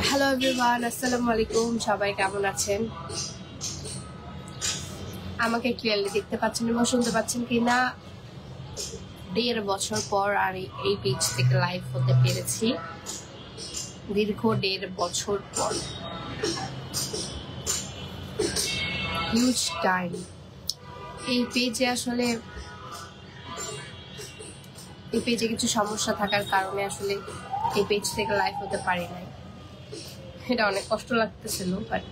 Hello everyone, আসসালামু আলাইকুম। সবাই কেমন আছেন? আমাকে ক্লিয়ারলি দেখতে পাচ্ছেন এবং শুনতে পাচ্ছেন কিনা? 1.5 বছর পর আর এই পেজ থেকে লাইভ হতে পেরেছি, দীর্ঘ 1.5 বছর পর। Huge time. এই পেজে আসলে কিছু সমস্যা থাকার কারণে আসলে এই পেজ থেকে লাইভ হতে পারি নাই। এটা অনেক কষ্ট লাগতেছিল, বাট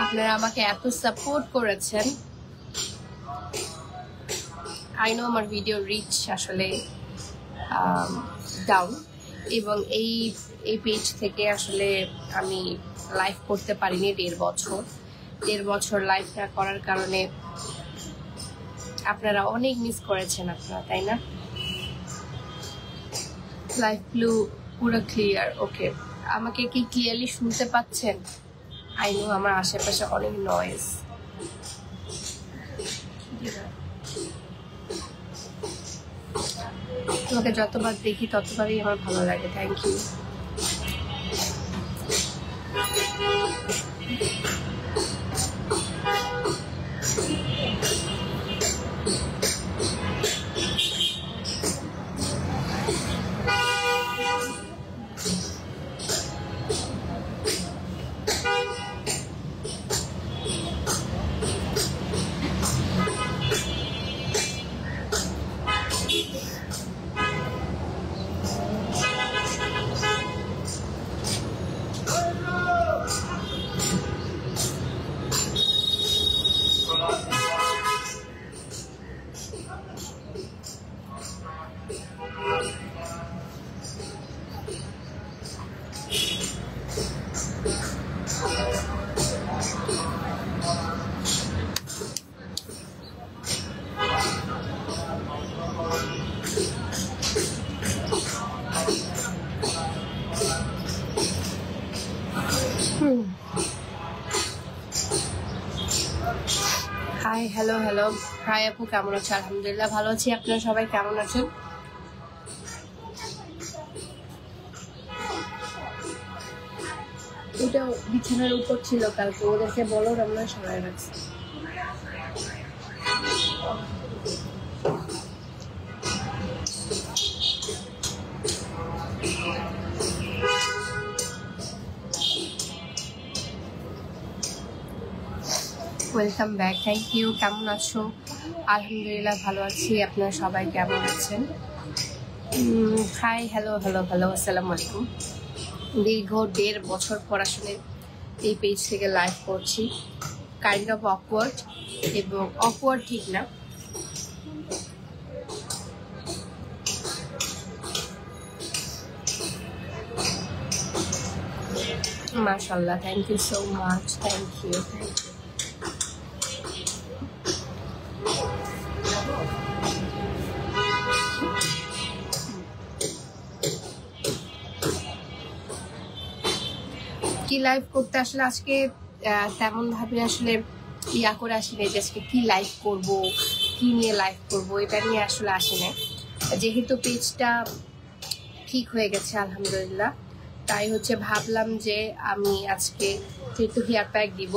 আপনারা আমাকে এত সাপোর্ট করেছেন। আই নো আমার ভিডিও রিচ আসলে ডাউন, এবং এই পেজ থেকে আসলে আমি লাইভ করতে পারিনি 1.5 বছর লাইভ না করার কারণে আপনারা অনেক মিস করেছেন আপনারা, তাই না? লাইভ ব্লু পুরো ক্লিয়ার। ওকে, আমাকে কি ক্লিয়ারলি শুনতে পাচ্ছেন? আই নো আমার আশেপাশে অনেক নয়েজ। তোমাকে যতবার দেখি ততবারই আমার ভালো লাগে। Thank you. Hi, hello. Hi আপু, কেমন আছো? আলহামদুলিল্লাহ ভালো আছি। আপনারা সবাই কেমন আছেন? ওটা বিছানার উপর ছিল কালকে, ওদেরকে বলো আমরা সরাই রাখছি। Welcome back. Thank you. কেমন আছো? আলহামদুলিল্লাহ ভালো আছি। আপনারা সবাই কেমন আছেন? Hi, hello. আসসালামু আলাইকুম। দীর্ঘ 1.5 বছর পর আসলে এই পেজ থেকে লাইভ করছি। কাইন্ড অফ অকওয়ার্ড, এবং অকওয়ার্ড ঠিক না, মাশাআল্লাহ। Thank you so much. Thank you. কি লাইভ করতে আসলে আজকে তেমন ভাবে আসলে ইয়া করে আসি না যে আজকে কি লাইভ করব, কি নিয়ে লাইভ করব, এটা নিয়ে আসলে আসি না। যেহেতু পেজটা ঠিক হয়ে গেছে আলহামদুলিল্লাহ, তাই হচ্ছে ভাবলাম যে আমি আজকে যেহেতু হেয়ার প্যাক দিব,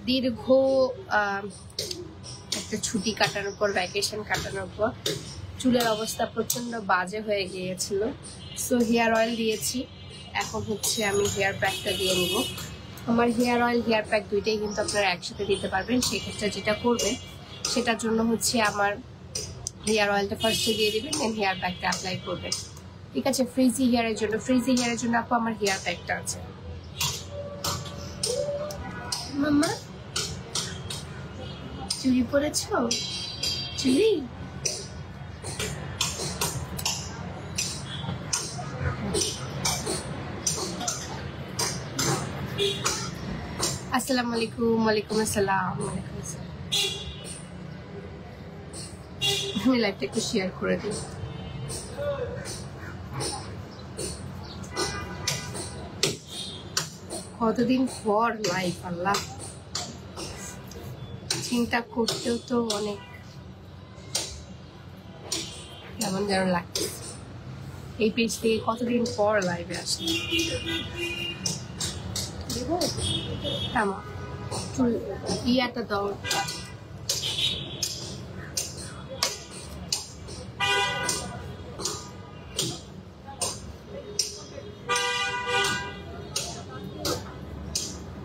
দীর্ঘ একটা ছুটি কাটানোর পর, ভ্যাকেশন কাটানোর পর চুলের অবস্থা প্রচণ্ড বাজে হয়ে গিয়েছিল। সো হেয়ার অয়েল দিয়েছি, এখন হচ্ছে আমি হেয়ার প্যাকটা দিয়ে নিব। আমার হেয়ার অয়েল হেয়ার প্যাক দুইটাই কিন্তু আপনারা একসাথে দিতে পারবেন। সেক্ষেত্রে যেটা করবেন সেটার জন্য হচ্ছে আমার হেয়ার অয়েলটা ফার্স্টে দিয়ে দিবেন, দেন হেয়ার প্যাকটা অ্যাপ্লাই করবেন, ঠিক আছে? ফ্রিজি হেয়ারের জন্য আপু আমার হেয়ার প্যাকটা আছে। মাম্মা চুড়ি পরেছ? চুড়ি আসসালামু আলাইকুম। ওয়ালাইকুম আসসালাম। আমি লাইভটা একটু শেয়ার করে দিই। কতদিন পর লাইভ, আল্লাহ, চিন্তা করতেও তো অনেক কেমন যেন লাগছে। এই পেজ থেকে কতদিন পর লাইভে আসি। ইয়াটা দাও,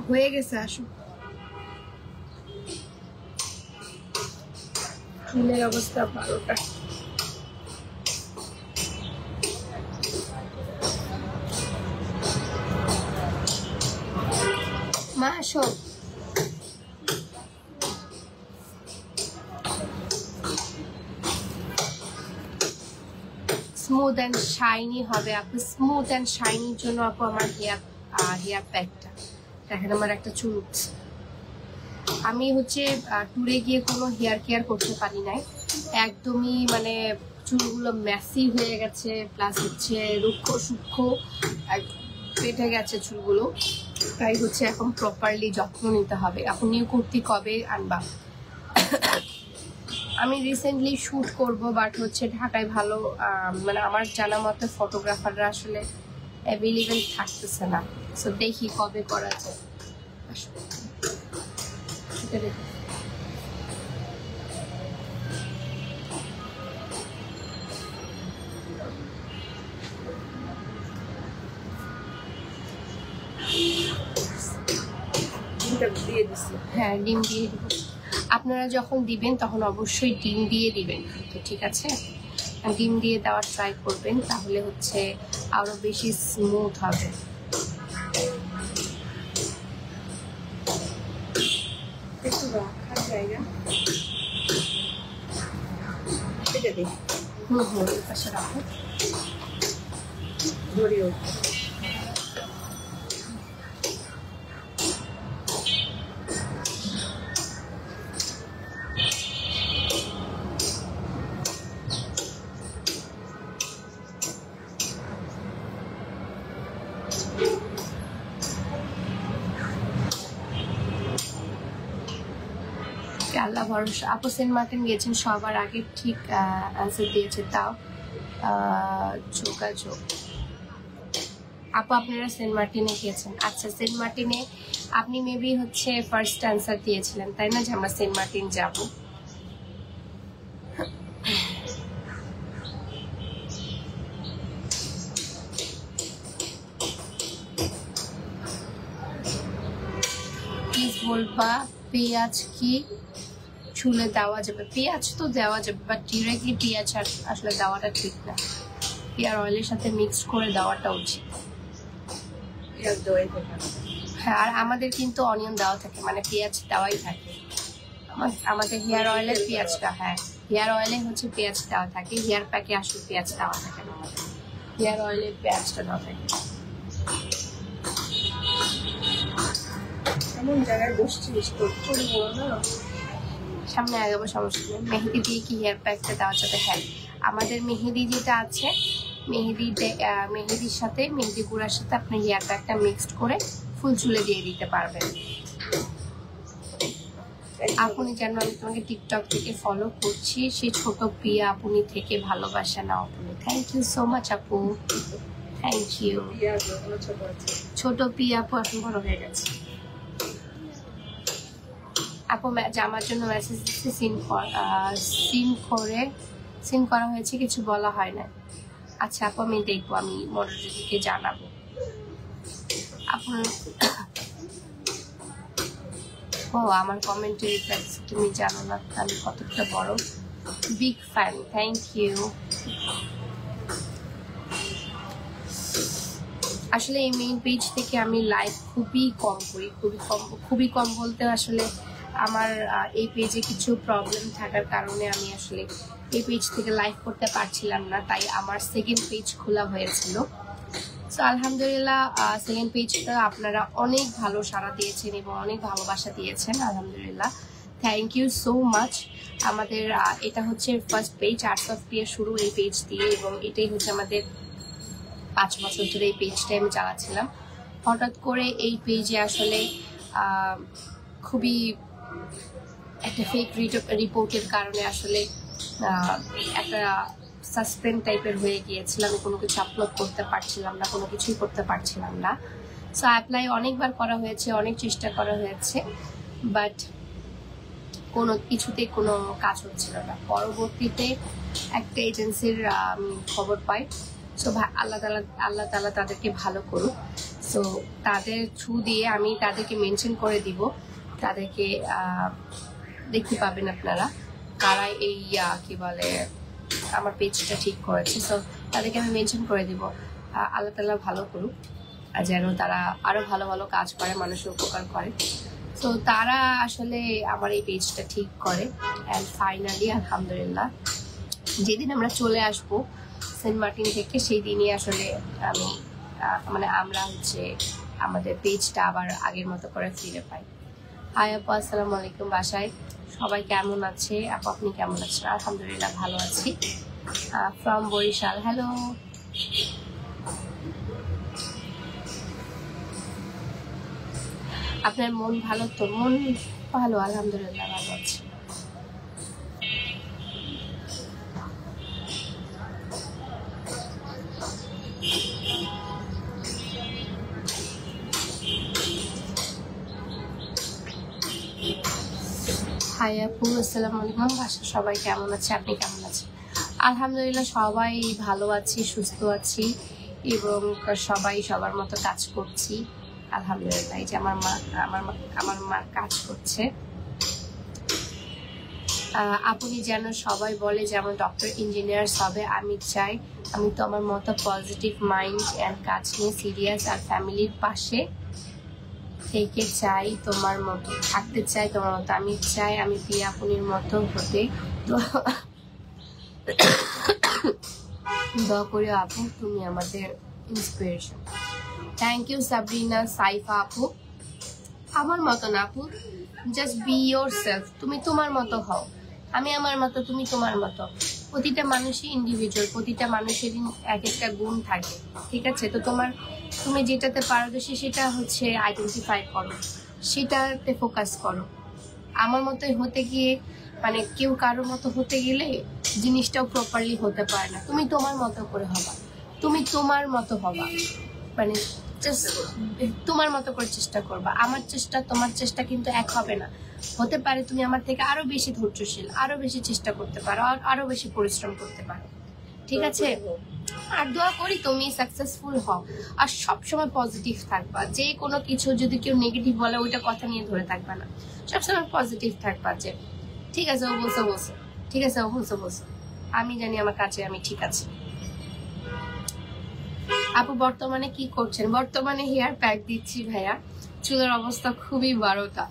হয়ে গেছে। আসো, চুলের অবস্থা 12টা। মা আসো। স্মুথ অ্যান্ড শাইনি হবে আপু। স্মুথ অ্যান্ড শাইনির জন্য আপু আমার হেয়ার প্যাকটা দেখেন। আমার একটা চুল উঠছে। আমি হচ্ছে ট্যুরে গিয়ে কোনো হেয়ার কেয়ার করতে পারি নাই, একদমই মানে চুলগুলো ম্যাসি হয়ে গেছে, প্লাস হচ্ছে রুক্ষ সূক্ষ্ম পেটে গেছে চুলগুলো। তাই হচ্ছে এখন প্রপারলি যত্ন নিতে হবে। এখন নিউ কুর্তি কবে আনবা? আমি রিসেন্টলি শ্যুট করব, বাট হচ্ছে ঢাকায় ভালো মানে আমার জানা মতে ফটোগ্রাফাররা আসলে অ্যাভেলেবেল থাকতেছে না। সো দেখি কবে করা যায়। হ্যাঁ, ডিম দিয়ে দিব। আপনারা যখন দিবেন তখন অবশ্যই ডিম দিয়ে দিবেন, তো ঠিক আছে? ডিম দিয়ে দেওয়ার ট্রাই করবেন, তাহলে হচ্ছে আরো বেশি স্মুথ হবে। একটু রাখার জায়গা এটা দিই। পাশে রাখো, ধরিও। আল্লাহ ভরসা। আপু সেন্ট মার্টিন গিয়েছেন সবার আগে, ঠিক অ্যান্সার দিয়েছে। তাও যোগাযোগ। আপু আপনারা সেন্ট মার্টিনে গিয়েছেন? আচ্ছা, সেন্ট মার্টিনে আপনি মেবি হচ্ছে ফার্স্ট অ্যান্সার দিয়েছিলেন, তাই না, যে আমরা সেন্ট মার্টিন যাব। প্লিজ বলবা পেঁয়াজ কি চুলে দেওয়া যাবে? পেঁয়াজ তো দেওয়া যাবে, বাট ডিরেক্টলি পেঁয়াজ আসলে দেওয়াটা ঠিক না। হেয়ার অয়েলের সাথে মিক্স করে দেওয়াটা উচিত। হ্যাঁ, আর আমাদের কিন্তু অনিয়ন দেওয়া থাকে, মানে পেঁয়াজ দেওয়াই থাকে আমাদের হেয়ার অয়েলের পেঁয়াজটা। হ্যাঁ, হেয়ার অয়েলে হচ্ছে পেঁয়াজ দেওয়া থাকে, হেয়ার প্যাকে আসলে পেঁয়াজ দেওয়া থাকে না, আমাদের হেয়ার অয়েলের পেঁয়াজটা দেওয়া থাকে। এমন জায়গায় বসছিস তোর চলবো না, সামনে আগাবো, সমস্যা নেই। মেহেদি দিয়ে কি হেয়ার প্যাকটা দেওয়া যাবে? হ্যাঁ, আমাদের মেহেদি যেটা আছে, মেহেদির সাথে, মেহেদি গুঁড়ার সাথে আপনি হেয়ার প্যাকটা মিক্সড করে ফুল চুলে দিয়ে দিতে পারবেন। আপনি যেন আমি তোমাকে টিকটক থেকে ফলো করছি, সেই ছোট প্রিয়া আপনি থেকে ভালোবাসা নাও আপনি। থ্যাংক ইউ সো মাচ আপু, থ্যাংক ইউ। ছোট প্রিয়া আপু এখন বড় হয়ে গেছে। আপু আমার জন্য মেসেজ দিচ্ছে, সিন করা হয়েছে, কিছু বলা হয় না। আচ্ছা আপু আমি দেখবো, আমি মনোযোগীকে জানাবো। আপনার ও আমার কমেন্টে রিপ্লাই দিচ্ছে, তুমি জানো না আমি কতটা বড় বিগ ফ্যান, থ্যাংক ইউ। আসলে এই মেইন পেজ থেকে আমি লাইভ খুবই কম করি, খুবই কম বলতে আসলে আমার এই পেজে কিছু প্রবলেম থাকার কারণে আমি আসলে এই পেজ থেকে লাইভ করতে পারছিলাম না, তাই আমার সেকেন্ড পেজ খোলা হয়েছিল। সো আলহামদুলিল্লাহ সেকেন্ড পেজটা আপনারা অনেক ভালো সাড়া দিয়েছেন এবং অনেক ভালোবাসা দিয়েছেন, আলহামদুলিল্লাহ, থ্যাংক ইউ সো মাচ। আমাদের এটা হচ্ছে ফার্স্ট পেজ, আর্টস অফ প্রিয়া শুরু এই পেজ দিয়ে, এবং এটাই হচ্ছে আমাদের 5 বছর ধরে এই পেজটাই আমি চালাচ্ছিলাম। হঠাৎ করে এই পেজে আসলে খুবই একটা ফেক রিপোর্টের কারণে আসলে একটা সাসপেন্ড টাইপের হয়ে গিয়েছিল, আমি কোনো কিছু আপলোড করতে পারছিলাম না, কোনো কিছুই করতে পারছিলাম না। সো অ্যাপ্লাই অনেকবার করা হয়েছে, অনেক চেষ্টা করা হয়েছে, বাট কোনো কিছুতে কোনো কাজ হচ্ছিল না। পরবর্তীতে একটা এজেন্সির আমি খবর পাই। সো আল্লাহ তাআলা তাদেরকে ভালো করুক। সো তাদের থ্রু দিয়ে আমি তাদেরকে মেনশন করে দিব, তাদেরকে দেখতে পাবেন আপনারা কারা এই কি বলে আমার পেজটা ঠিক করেছে। সো তাদেরকে আমি মেনশন করে দিব, আল্লাহ তাআলা ভালো করুক, যেন তারা আরো ভালো ভালো কাজ করে, মানুষের উপকার করে। তো তারা আসলে আমার এই পেজটা ঠিক করে। অ্যান্ড ফাইনালি আলহামদুলিল্লাহ যেদিন আমরা চলে আসবো সেন্ট মার্টিন থেকে, সেই দিনই আসলে আমি আমরা হচ্ছে আমাদের পেজটা আবার আগের মতো করে ফিরে পাই। হাই আপু, আসসালামু আলাইকুম। বাসায় সবাই কেমন আছে? আপু আপনি কেমন আছেন? আলহামদুলিল্লাহ ভালো আছি। From Barishal, hello. আপনার মন ভালো তো? মন ভালো, আলহামদুলিল্লাহ ভালো আছে। হাই আপু, আসসালামু আলাইকুম। বাসা সবাই কেমন আছে? আপনি কেমন আছেন? আলহামদুলিল্লাহ সবাই ভালো আছি, সুস্থ আছি, এবং সবাই সবার মতো কাজ করছি, আলহামদুলিল্লাহ। এই যে আমার মা কাজ করছে। আপনি যেন সবাই বলে যে আমার ডক্টর ইঞ্জিনিয়ার হবে, আমি চাই। আমি তো আমার মতো পজিটিভ মাইন্ড অ্যান্ড কাজ নিয়ে সিরিয়াস, আর ফ্যামিলির পাশে থেকে চাই তোমার মতো, থাকতে চাই তোমার মতো। আমি চাই আমি প্রিয়া আপুনির মতো হতে। তো দোয়া করি আপু, তুমি আমাদের inspiration. Thank you Sabrina Saifa আপু। আমার মতো না আপু, জাস্ট বি ইয়োর সেলফ। তুমি তোমার মতো হও, আমি আমার মতো, তুমি তোমার মতো। প্রতিটা মানুষই ইন্ডিভিজুয়াল, প্রতিটা মানুষেরই এক একটা গুণ থাকে, ঠিক আছে? তো তুমি যেটাতে পারদর্শী সেটা হচ্ছে আইডেন্টিফাই করো, সেটাতে ফোকাস করো। আমার মতোই হতে গিয়ে কেউ কারোর মতো হতে গেলে জিনিসটাও প্রপারলি হতে পারে না। তুমি তোমার মতো করে হবা, তুমি তোমার মতো হবা, জাস্ট তোমার মতো করে চেষ্টা করবা। আমার চেষ্টা তোমার চেষ্টা কিন্তু এক হবে না। হতে পারে তুমি আমার থেকে আরো বেশি ধৈর্যশীল, আরো বেশি চেষ্টা করতে পারো, আরো বেশি পরিশ্রম করতে পারো, ঠিক আছে? আর দোয়া করি তুমি সাকসেসফুল হও, আর সবসময় পজিটিভ থাকবা। যে কোনো কিছু যদি কেউ নেগেটিভ বলে ওইটা কথা নিয়ে ধরে থাকবা না, সবসময় পজিটিভ থাকবা যে ঠিক আছে ও বলছে, ঠিক আছে ও বলছে, আমি জানি আমার কাছে আমি ঠিক আছে। আপু বর্তমানে কি করছেন? বর্তমানে হেয়ার প্যাক দিচ্ছি ভাইয়া, চুলের অবস্থা খুবই বারোটা।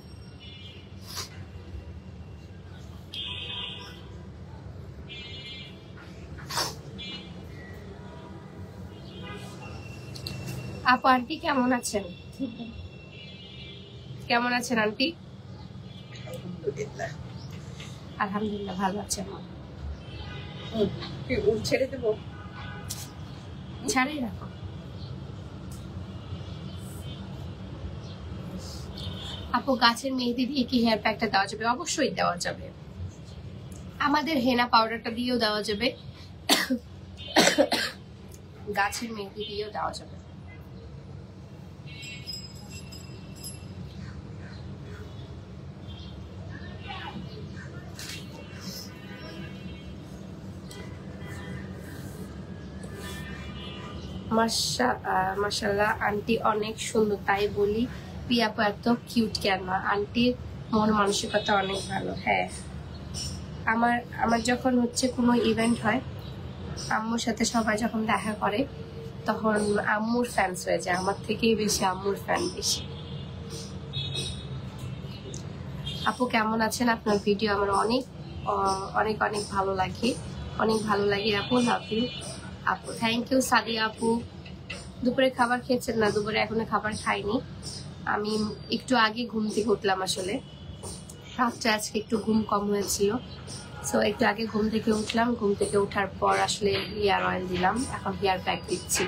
আপু আন্টি কেমন আছেন? কেমন আছেন আন্টি? আলহামদুলিল্লাহ ভালো আছেন। ছেড়ে দেবো, ছাড়িয়ে রাখো। আপু গাছের মেহেদি দিয়ে কি হেয়ার প্যাকটা দেওয়া যাবে? অবশ্যই দেওয়া যাবে, আমাদের হেনা পাউডারটা দিয়েও দেওয়া যাবে, গাছের মেহেদি দিয়েও দেওয়া যাবে। মাশাআল্লাহ আন্টি অনেক সুন্দর, তাই বলি পিয়াপু এত কিউট কেন? আন্টির মন মানসিকতা অনেক ভালো। হ্যাঁ, আমার যখন হচ্ছে কোনো ইভেন্ট হয়, আম্মুর সাথে সবাই যখন দেখা করে তখন আম্মুর ফ্যান্স হয়ে যায়, আমার থেকেই বেশি আম্মুর ফ্যান বেশি। আপু কেমন আছেন? আপনার ভিডিও আমার অনেক অনেক অনেক ভালো লাগে, অনেক ভালো লাগে আপু। লাভ ইউ আপু। থ্যাংক ইউ সাদিয়া আপু। দুপুরে খাবার খেয়েছেন না? দুপুরে এখনো খাবার খাইনি, আমি একটু আগে ঘুম থেকে উঠলাম। আসলে রাত্রে আজকে একটু ঘুম কম হয়েছিল, সো একটু আগে ঘুম থেকে উঠলাম। ঘুম থেকে ওঠার পর আসলে হেয়ার অয়েল দিলাম, এখন হেয়ার প্যাক দিচ্ছি।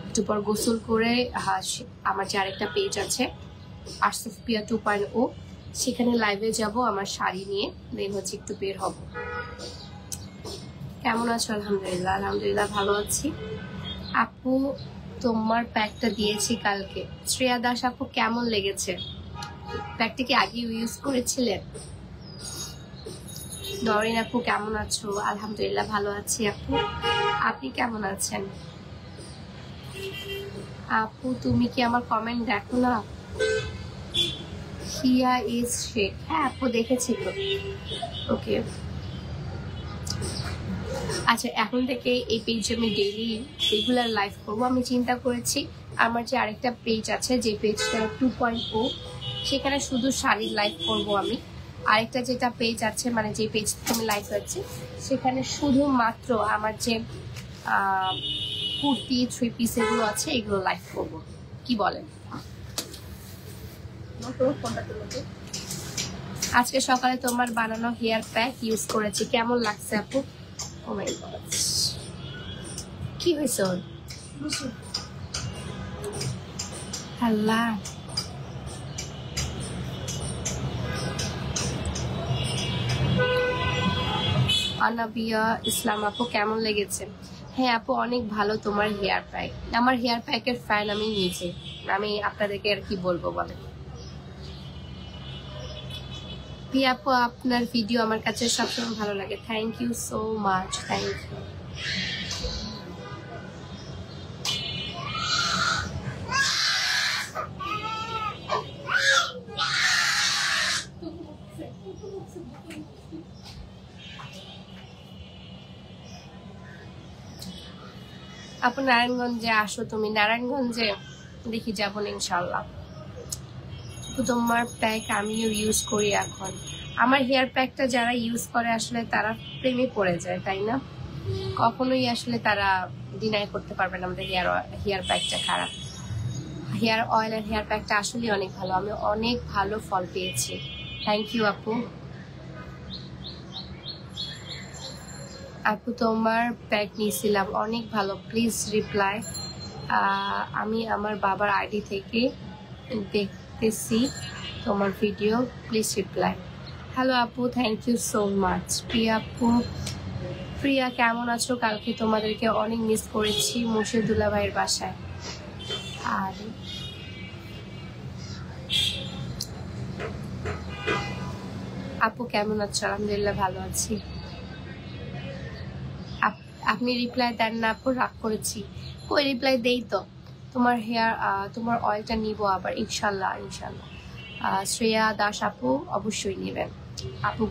একটু পর গোসল করে আমার যে আরেকটা পেজ আছে আরসিফ পিয়া 2.0, সেখানে লাইভে যাব আমার শাড়ি নিয়ে, দেন হচ্ছে একটু বের হব। কেমন আছো? আলহামদুলিল্লাহ, আলহামদুলিল্লাহ ভালো আছি আপু। তোমার প্যাকটা দিয়েছি কালকে। শ্রেয়া দাস আপু কেমন লেগেছে? প্যাকটা কি আগে ইউজ করেছিলেন? নরিন আপু কেমন আছো? আলহামদুলিল্লাহ ভালো আছি আপু, আপনি কেমন আছেন? আপু তুমি কি আমার কমেন্ট দেখো না? হিয়া ইজ শেখ। হ্যাঁ আপু দেখেছি তো। ওকে আচ্ছা, এখন থেকে এই পেজে আমি ডেইলি রেগুলার লাইভ করবো। আমি চিন্তা করেছি আমার যে আরেকটা পেজ আছে, যে পেজটা 2.0, সেখানে শুধু শাড়ির লাইভ করবো আমি। আরেকটা যেটা পেজ আছে, মানে যে পেজ থেকে আমি লাইভ হচ্ছে, সেখানে শুধুমাত্র আমার যে কুর্তি 3 পিস এগুলো আছে এগুলো লাইভ করবো। কি বলেন? আজকে সকালে তোমার বানানো হেয়ার প্যাক ইউজ করেছি, কেমন লাগছে আপু? ও মাই গড, কি হয়েছে ওর? আল্লাহ, আনাবিয়া ইসলাম আপু কেমন লেগেছে? হ্যাঁ আপু অনেক ভালো তোমার হেয়ার প্যাক। আমার হেয়ার প্যাকের ফ্যান আমি নিজে, আমি আপনাদেরকে আর কি বলবো বলেন। পিয়া আপু আপনার ভিডিও আমার কাছে সবসময় ভালো লাগে। Thank you so much, thank you. আপু নারায়ণগঞ্জে আসো তুমি, নারায়ণগঞ্জে দেখি যাবো না ইনশাল্লাহ। তোমার প্যাক আমিও ইউজ করি এখন। আমার হেয়ার প্যাকটা যারা ইউজ করে আসলে তারা প্রেমে পড়ে যায়, তাই না? কখনোই আসলে তারা ডিনাই করতে পারবে না আমাদের হেয়ার প্যাকটা খারাপ। হেয়ার অয়েল আর হেয়ার প্যাকটা আসলে অনেক ভালো, আমি অনেক ভালো ফল পেয়েছি। থ্যাংক ইউ আপু। আপু তোমার প্যাক নিয়েছিলাম, অনেক ভালো, প্লিজ রিপ্লাই। আমি আমার বাবার আইডি থেকে দেখতেছি তোমার ভিডিও, প্লিজ রিপ্লাই। হ্যালো আপু, থ্যাংক ইউ সো মাচ। প্রিয়া আপু, প্রিয়া কেমন আছো? কালকে তোমাদেরকে অনেক মিস করেছি মুর্শিদুল্লাহ ভাইয়ের বাসায়। আর আপু কেমন আছো? আলহামদুলিল্লাহ ভালো আছি। আপনি রিপ্লাই দেন না আপু, রাগ করেছি। কই রিপ্লাই দেই তো। তোমার তোমার অয়েলটা নিব আবার ইনশাল্লাহ, ইনশাল্লাহ। শ্রেয়া দাস আপু অবশ্যই নেবেন। আপু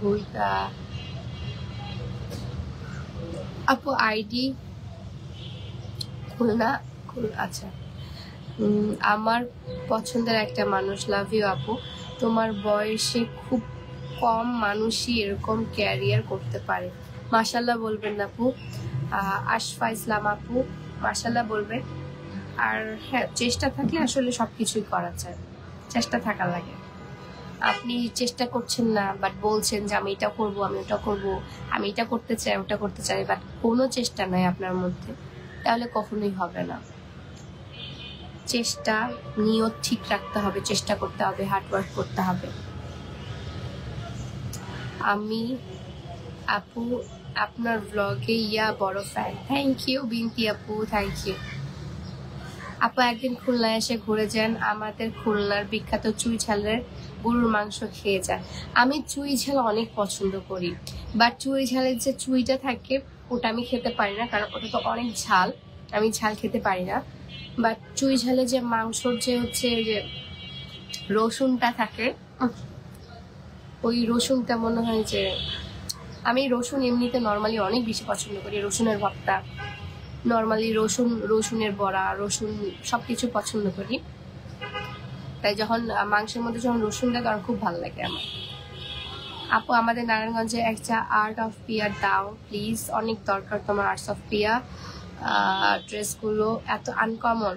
আপু আইডি খুলনা, আচ্ছা। আমার পছন্দের একটা মানুষ, লাভ ইউ আপু। তোমার বয়সে খুব কম মানুষই এরকম ক্যারিয়ার করতে পারে, মাশাল্লাহ বলবেন আপু। আশফা ইসলাম আপু মাশাল্লাহ বলবেন। আর হ্যাঁ, চেষ্টা থাকলে আসলে সবকিছুই করা যায়, চেষ্টা থাকা লাগে। আপনি চেষ্টা করছেন না, বাট বলছেন যে আমি এটা করবো, আমি ওটা করবো, আমি এটা করতে চাই, ওটা করতে চাই, বাট কোনো চেষ্টা নাই আপনার মধ্যে, তাহলে কখনোই হবে না। চেষ্টা নিয়ত ঠিক রাখতে হবে, চেষ্টা করতে হবে, হার্ডওয়ার্ক করতে হবে। আমি আপু আপনার ব্লগে বড় ফ্যান। থ্যাংক ইউ বিনতি আপু, থ্যাংক ইউ আপু। একদিন খুলনায় এসে ঘুরে যান, আমাদের খুলনার বিখ্যাত চুই ঝালের গরুর মাংস খেয়ে যান। আমি চুই ঝাল অনেক পছন্দ করি, বাট চুই ঝালের যে চুইটা থাকে ওটা আমি খেতে পারি না, কারণ ওটা তো অনেক ঝাল, আমি ঝাল খেতে পারি না। বাট চুই ঝালে যে মাংসর যে হচ্ছে যে রসুনটা থাকে, ওই রসুনটা মনে হয় যে, আমি রসুন এমনিতে নর্মালি অনেক বেশি পছন্দ করি। রসুনের ভর্তা, নর্মালি রসুনের বড়া, রসুন সবকিছু পছন্দ করি। তাই যখন মাংসের মধ্যে যখন রসুন দেয় তখন খুব ভালো লাগে আমার। আপু আমাদের নারায়ণগঞ্জে একটা আর্ট অফ পিয়া দাও প্লিজ, অনেক দরকার তোমার আর্টস অফ পিয়া। ড্রেসগুলো এত আনকমন,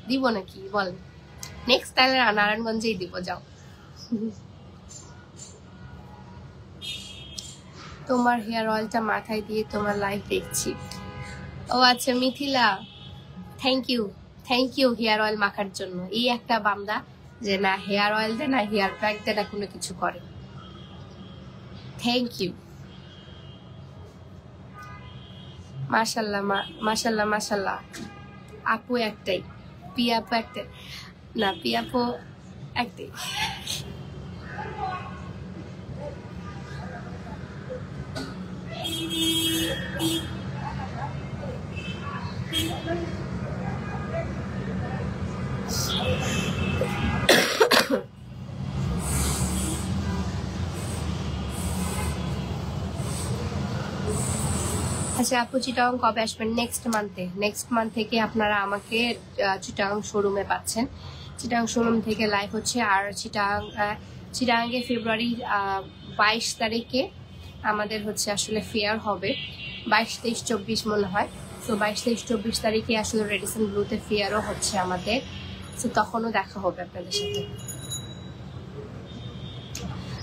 দিব নাকি বল? নেক্সট তাহলে নারায়ণগঞ্জেই দিব, যাও। তোমার হেয়ার অয়েলটা মাথায় দিয়ে তোমার লাইভ দেখছি। ও আচ্ছা Mithila, thank you hair oil মাখার জন্য। এই একটা বান্দা যে না হেয়ার অয়েল দেয়, না হেয়ার প্যাক দেয়, না কোনো কিছু করে। Thank you. মাশাল্লাহ মাশাল্লাহ মাশাল্লাহ। আপু একটাই, পিয়া আপু একটাই না, পিয়া আপু একটাই। আচ্ছা আপু, চিটাং কবে আসবেন? নেক্সট মান্থ থেকে আপনারা আমাকে চিটাং শোরুমে পাচ্ছেন। চিটাং শোরুম থেকে লাইভ হচ্ছে। আর চিটাংয়ে ফেব্রুয়ারি 22 তারিখে আমাদের হচ্ছে আসলে ফেয়ার হবে, 22, 23, 24 মনে হয়। তো 22, 23, 24 তারিখে আসলে রেডিসন ব্লুতে ফেয়ারও হচ্ছে আমাদের। তো তখনও দেখা হবে আপনাদের সাথে।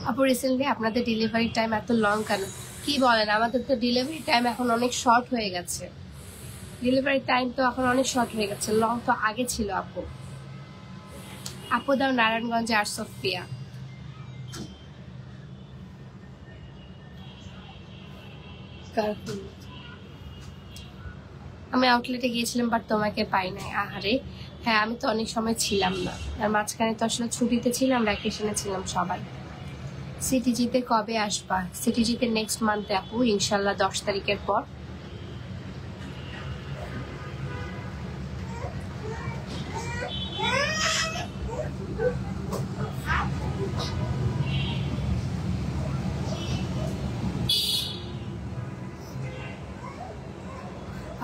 আপু রিসেন্টলি আপনাদের ডেলিভারি টাইম এত লং কেন? কি বলেন, আমাদের তো ডেলিভারি টাইম এখন অনেক শর্ট হয়ে গেছে। ডেলিভারি টাইম তো এখন অনেক শর্ট হয়ে গেছে, লং তো আগে ছিল। আপু দাও নারায়ণগঞ্জে আর্টস অফ পিয়া। আমি আউটলেটে গিয়েছিলাম বাট তোমাকে পাই নাই। আহারে হ্যাঁ, আমি তো অনেক সময় ছিলাম না, আর মাঝখানে তো আসলে ছুটিতে ছিলাম, ভ্যাকেশনে ছিলাম সবাই। সিটিজিতে কবে আসবা? সিটিজিতে নেক্সট মান্থে আপু, ইনশাল্লাহ 10 তারিখের পর।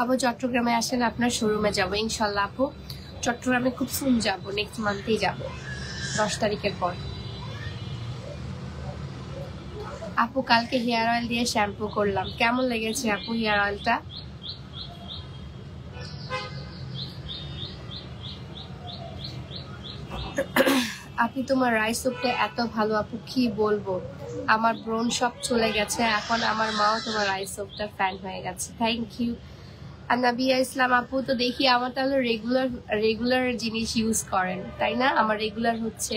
আপু চট্টগ্রামে আসেন, আপনার শোরুমে যাবো ইনশাল্লাহ। আপু চট্টগ্রামে খুব সুন যাবো, নেক্সট মান্থেই যাব, 10 তারিখের পর। আপু কালকে হেয়ার অয়েল দিয়ে শ্যাম্পু করলাম, কেমন লেগেছে আপু হেয়ার অয়েলটা? আপনি তোমার রাইস সুপটা এত ভালো আপু, কি বলবো, আমার ব্রণ সব চলে গেছে। এখন আমার মাও তোমার রাইস সুপটা ফ্যান হয়ে গেছে। Thank you. আর নাবিয়া ইসলাম আপু, তো দেখি আমার তাহলে রেগুলার জিনিস ইউজ করেন, তাই না? আমার রেগুলার হচ্ছে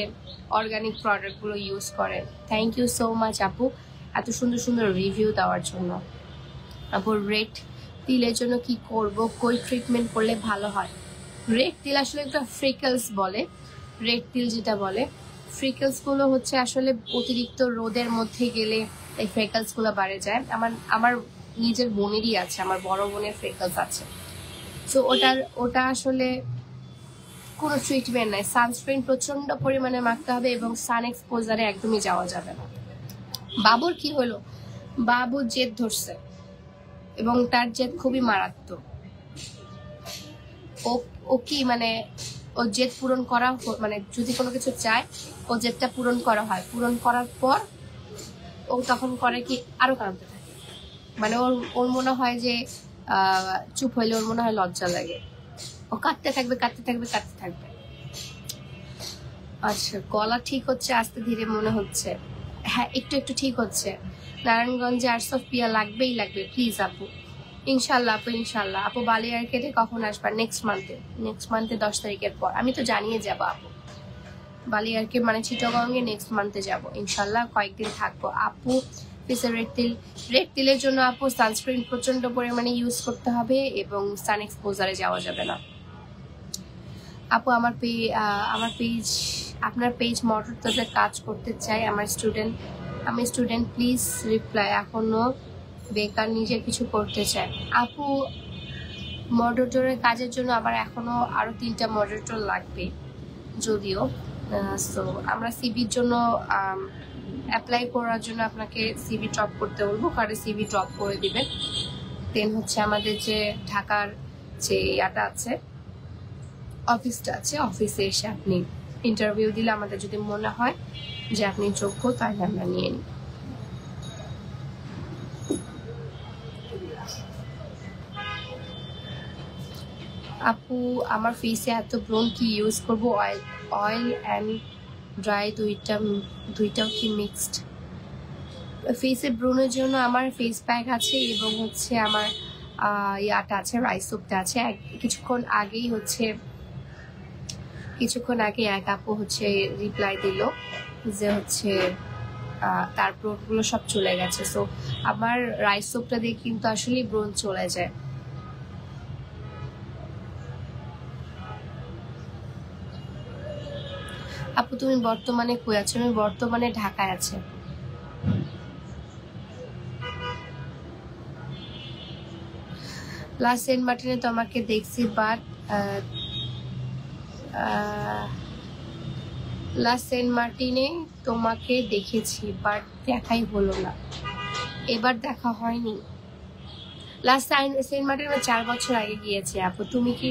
অর্গানিক প্রোডাক্টগুলো ইউজ করেন। থ্যাংক ইউ সো মাচ আপু, এত সুন্দর সুন্দর রিভিউ দেওয়ার জন্য। আপু রেড তিলের জন্য কি করব, কোন ট্রিটমেন্ট করলে ভালো হয়? রেড তিল আসলে একটা ফ্রিকলস বলে, রেড তিল যেটা বলে, ফ্রিকলসগুলো হচ্ছে আসলে অতিরিক্ত রোদের মধ্যে গেলে এই ফ্রিকলসগুলো বাড়ে যায়। আমার নিজের বোনেরই আছে, আমার বড় বোনের ফ্রিকলস আছে। সো ওটা আসলে কোনো ট্রিটমেন্ট নাই, সানস্ক্রিন প্রচন্ড পরিমাণে মাখতে হবে এবং সান এক্সপোজারে একদমই যাওয়া যাবে না। বাবুর কি হলো, বাবু জেদ ধরছে এবং তার জেদ খুবই মারাত্মক। ও কি মানে ও জেদ পূরণ করা, মানে যদি কোনো কিছু চায় ও জেদটা পূরণ করা হয়, পূরণ করার পর ও তখন করে কি আরো কাঁদতে থাকে। মানে ওর মনে হয় যে চুপ হইলে ওর মনে হয় লজ্জা লাগে, ও কাঁদতে থাকবে। আচ্ছা গলা ঠিক হচ্ছে আস্তে ধীরে মনে হচ্ছে, হ্যাঁ একটু ঠিক হচ্ছে। নারায়ণগঞ্জে আর্টস অফ পিয়া লাগবে প্লিজ আপু। ইনশাল্লাহ আপু, ইনশাল্লাহ আপু। বালি আর্কেডে কখন আসবা? নেক্সট মান্থে 10 তারিখের পর আমি তো জানিয়ে যাবো আপু। বালি আর্কেড মানে চিটাগংয়ে নেক্সট মান্থে যাব ইনশাল্লাহ, কয়েকদিন থাকবো আপু। ফেসের রেড তিলের জন্য আপু সানস্ক্রিন প্রচন্ড পরিমাণে ইউজ করতে হবে এবং সান এক্সপোজারে যাওয়া যাবে না আপু। আমার পেজ আপনার পেজ মডারেটরদের কাজ করতে চাই, আমি স্টুডেন্ট প্লিজ রিপ্লাই। এখনো বেকার, নিজের কিছু করতে চাই আপু। মডারেটরের কাজের জন্য আবার এখনো আরো 3টা মডারেটর লাগবে যদিও। সো আমরা সিভির জন্য অ্যাপ্লাই করার জন্য আপনাকে সিভি ড্রপ করতে বলবো, কারণ সিভি ড্রপ করে দিবেন। দেন হচ্ছে আমাদের যে ঢাকার যে ইয়াটা আছে, অফিসটা আছে, অফিসে এসে আপনি ইন্টারভিউ দিলে আমাদের যদি মনে হয় যে আপনি যোগ্য, তাহলে আমরা নিয়ে নিই। আপু আমার ফেসে এত ব্রণ, কি ইউজ করব? অয়েল অ্যান্ড ড্রাই দুইটাও কি মিক্সড? ফেসে ব্রণের জন্য আমার ফেস প্যাক আছে এবং হচ্ছে আমার ইয়াটা আছে, রাইস সোপটা আছে। কিছুক্ষণ আগে এক আপু হচ্ছে রিপ্লাই দিল যে হচ্ছে তার ব্রণগুলো সব চলে গেছে। সো আমার রাইস সোপটা দিয়ে কিন্তু আসলে ব্রণ চলে যায়। আপু তুমি বর্তমানে কই আছো? আমি বর্তমানে ঢাকায় আছি। লাস্ট সেন্ট মার্টিনে তোমাকে দেখছি, বাট লাস্ট সেন্ট মার্টিনে তোমাকে দেখেছি, বাট দেখাই হলো না। এবার দেখা হয়নি। লাস্ট সেন্ট মার্টিনে 4 বছর আগে গিয়েছি আপু। তুমি কি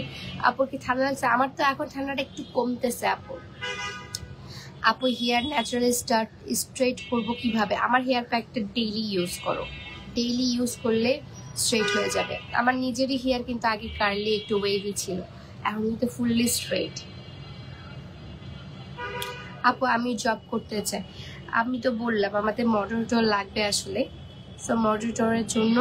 আপুর কি ঠান্ডা লাগছে? আমার তো এখন ঠান্ডাটা একটু কমতেছে আপু। হেয়ার ন্যাচারালি স্ট্রেট করবো কিভাবে? আমার হেয়ার প্যাকটা ডেইলি ইউজ করো, ডেইলি ইউজ করলে স্ট্রেট হয়ে যাবে। আমার নিজেরই হেয়ার কিন্তু আগে কার্লি একটু ওয়েভি ছিল, এখন কিন্তু ফুললি স্ট্রেট। আপু আমি জব করতে চাই। আমি তো বললাম আমাদের মডারেটর লাগবে আসলে। সো মডারেটরের জন্য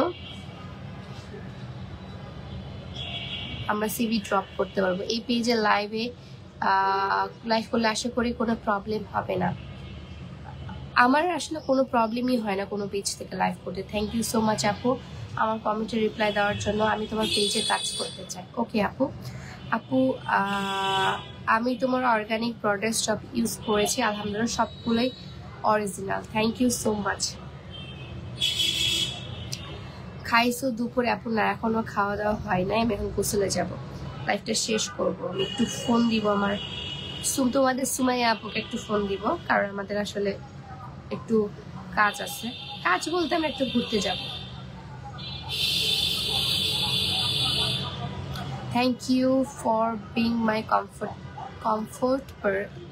আমরা সিভি ড্রপ করতে পারবো। এই পেজে লাইভ করলে আশা করি কোনো প্রবলেম হবে না। আমার আসলে কোনো প্রবলেমই হয় না কোনো পেজ থেকে লাইভ করতে। থ্যাংক ইউ সো মাচ আপু আমার কমেন্টে রিপ্লাই দেওয়ার জন্য। আমি তোমার পেজে কাজ করতে চাই। ওকে আপু। আমি তোমার অর্গানিক প্রোডাক্ট সব ইউজ করেছি, আলহামদুলিল্লাহ সবগুলোই original. Thank you so much. খাইছো দুপুরে? আপু না, এখনো খাওয়া দাওয়া হয় নাই, আমি এখন গোসলে যাব, লাইফটা শেষ করবো। আমি একটু ফোন দিব তোমাদের সুমাইয়া আপুকে একটু ফোন দিব, কারণ আমাদের আসলে একটু কাজ আছে। কাজ বলতে আমরা একটু ঘুরতে যাব। Thank you for being my comfort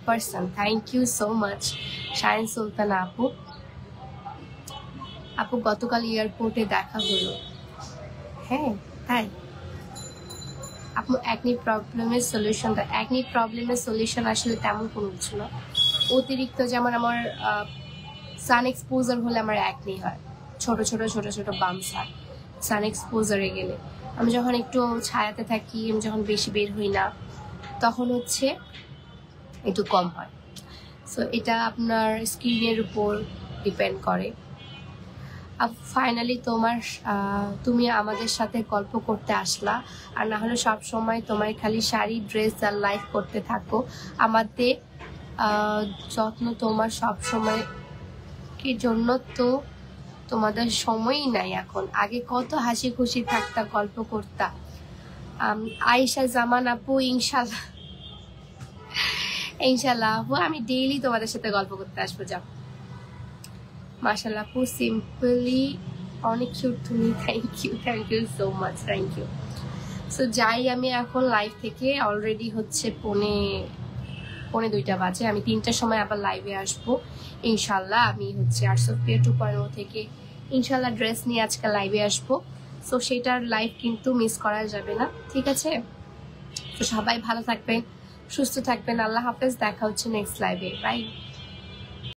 person. Thank you so much Shahin Sultana আপু গতকাল এয়ারপোর্টে দেখা হলো। হ্যাঁ তাই? আপু অ্যাকনি প্রবলেমের সলিউশন আসলে তেমন কোনো কিছু না। অতিরিক্ত যেমন আমার সান এক্সপোজার হলে আমার অ্যাকনি হয়, ছোট ছোট বাম্পস হয় সান এক্সপোজারে গেলে। আমি যখন একটু ছায়াতে থাকি, আমি যখন বেশি বের হই না, তখন হচ্ছে একটু কম হয়। সো এটা আপনার স্কিনের উপর ডিপেন্ড করে। ফাইনালি তুমি আমাদের সাথে গল্প করতে আসলা, আর না হলে সব সময় তোমার খালি শাড়ি ড্রেস আর লাইফ করতে থাকো। আমাদের যত্ন তোমার সব সময় কি জন্য, তো তোমাদের সময়ই নাই এখন। আগে কত হাসি খুশি থাকতা, গল্প করতা। আয়েশা জামান আপু ইনশাল্লাহ আপু আমি ডেইলি তোমাদের সাথে গল্প করতে আসবো। যাও মাশাআল্লাহ আপু সিম্পলি অনেক কিউট তুমি। Thank you so much, thank you. So যাই আমি এখন লাইভ থেকে, অলরেডি হচ্ছে পৌনে 2টা বাজে। আমি 3টার সময় আবার লাইভে আসবো ইনশাল্লাহ। আমি হচ্ছে আর্টস অফ ফেয়ার 2.0 থেকে ইনশাল্লাহ ড্রেস নিয়ে আজকে লাইভে আসবো। সো সেটার লাইভ কিন্তু মিস করা যাবে না, ঠিক আছে? তো সবাই ভালো থাকবেন, সুস্থ থাকবেন। আল্লাহ হাফেজ, দেখা হচ্ছে নেক্সট লাইভে। বাই।